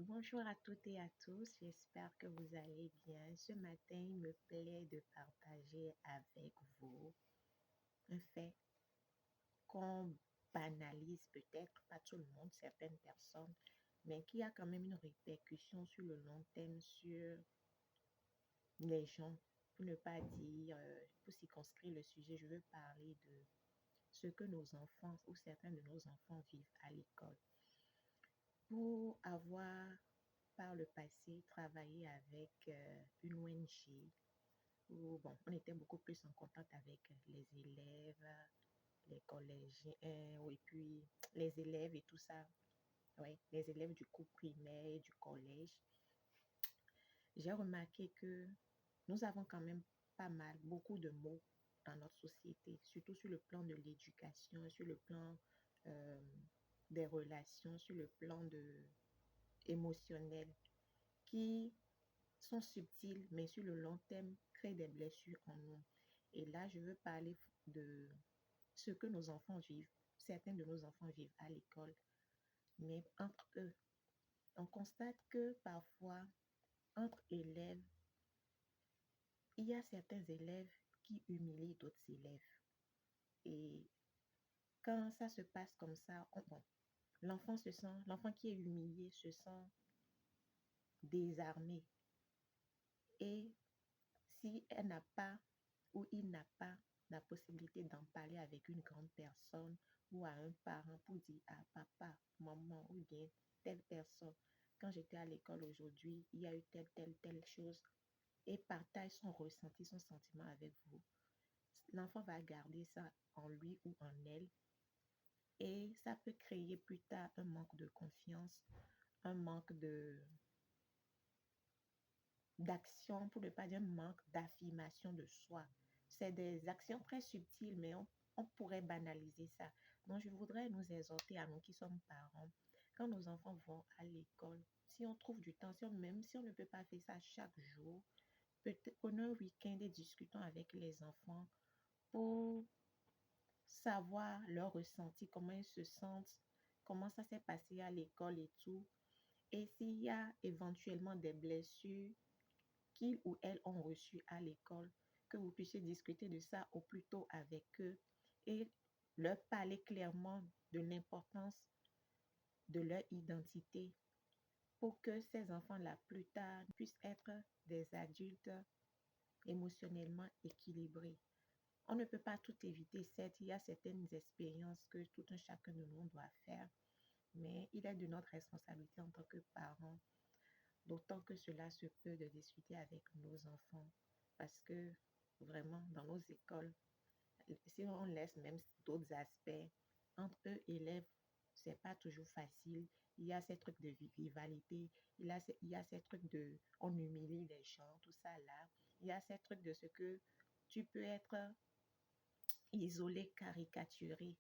Bonjour à toutes et à tous, j'espère que vous allez bien. Ce matin, il me plaît de partager avec vous un fait qu'on banalise peut-être, pas tout le monde, certaines personnes, mais qui a quand même une répercussion sur le long terme sur les gens. Pour ne pas dire, pour circonscrire le sujet, je veux parler de ce que nos enfants ou certains de nos enfants vivent à l'école. Pour avoir par le passé travaillé avec une ONG où bon, on était beaucoup plus en contact avec les élèves, les collégiens, et puis les élèves et tout ça. Oui, les élèves du cours primaire et du collège. J'ai remarqué que nous avons quand même pas mal, beaucoup de mots dans notre société, surtout sur le plan de l'éducation, sur le plan euh, des relations, sur le plan émotionnel, qui sont subtils, mais sur le long terme, créent des blessures en nous. Et là, je veux parler de ce que nos enfants vivent, certains de nos enfants vivent à l'école, mais entre eux. On constate que parfois, entre élèves, il y a certains élèves qui humilient d'autres élèves. Et quand ça se passe comme ça, bon, l'enfant qui est humilié se sent désarmé. Et si elle n'a pas ou il n'a pas la possibilité d'en parler avec une grande personne ou à un parent pour dire à papa, maman ou bien telle personne, quand j'étais à l'école aujourd'hui, il y a eu telle chose et partage son ressenti, son sentiment avec vous. L'enfant va garder ça en lui ou en elle et ça peut créer plus tard un manque de confiance, un manque d'action, pour ne pas dire manque d'affirmation de soi. C'est des actions très subtiles, mais on pourrait banaliser ça. Donc, je voudrais nous exhorter à nous qui sommes parents, quand nos enfants vont à l'école, si on trouve du temps, même si on ne peut pas faire ça chaque jour, peut-être prenons un week-end et discutons avec les enfants pour savoir leur ressenti, comment ils se sentent, comment ça s'est passé à l'école et tout. Et s'il y a éventuellement des blessures qu'ils ou elles ont reçu à l'école, que vous puissiez discuter de ça au plus tôt avec eux et leur parler clairement de l'importance de leur identité pour que ces enfants-là, plus tard, puissent être des adultes émotionnellement équilibrés. On ne peut pas tout éviter, certes, il y a certaines expériences que tout un chacun de nous doit faire, mais il est de notre responsabilité en tant que parents, d'autant que cela se peut, de discuter avec nos enfants. Parce que vraiment, dans nos écoles, si on laisse même d'autres aspects, entre eux élèves, c'est pas toujours facile. Il y a ces trucs de rivalité, il y a ces trucs de on humilie les gens, tout ça là. Il y a ces trucs de ce que tu peux être isolé, caricaturé.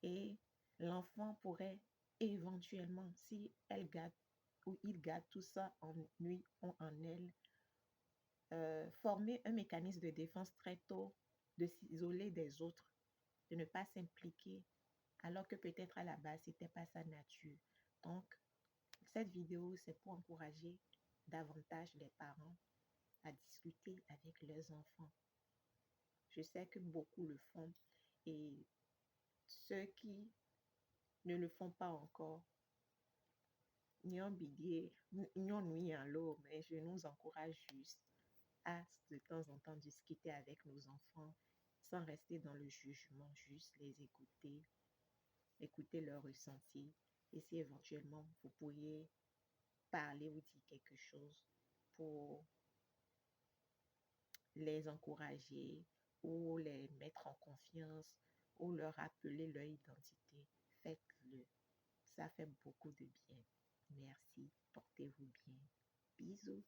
Et l'enfant pourrait éventuellement, si elle garde ou il garde tout ça en lui ou en elle, former un mécanisme de défense très tôt, de s'isoler des autres, de ne pas s'impliquer, alors que peut-être à la base, ce n'était pas sa nature. Donc, cette vidéo, c'est pour encourager davantage les parents à discuter avec leurs enfants. Je sais que beaucoup le font et ceux qui ne le font pas encore, n'ont bidé, n'ont nuit en l'eau, mais je nous encourage juste à de temps en temps discuter avec nos enfants sans rester dans le jugement, juste les écouter, écouter leurs ressentis et si éventuellement vous pourriez parler ou dire quelque chose pour les encourager ou les mettre en confiance ou leur rappeler leur identité, faites-le. Ça fait beaucoup de bien. Merci, portez-vous bien. Bisous.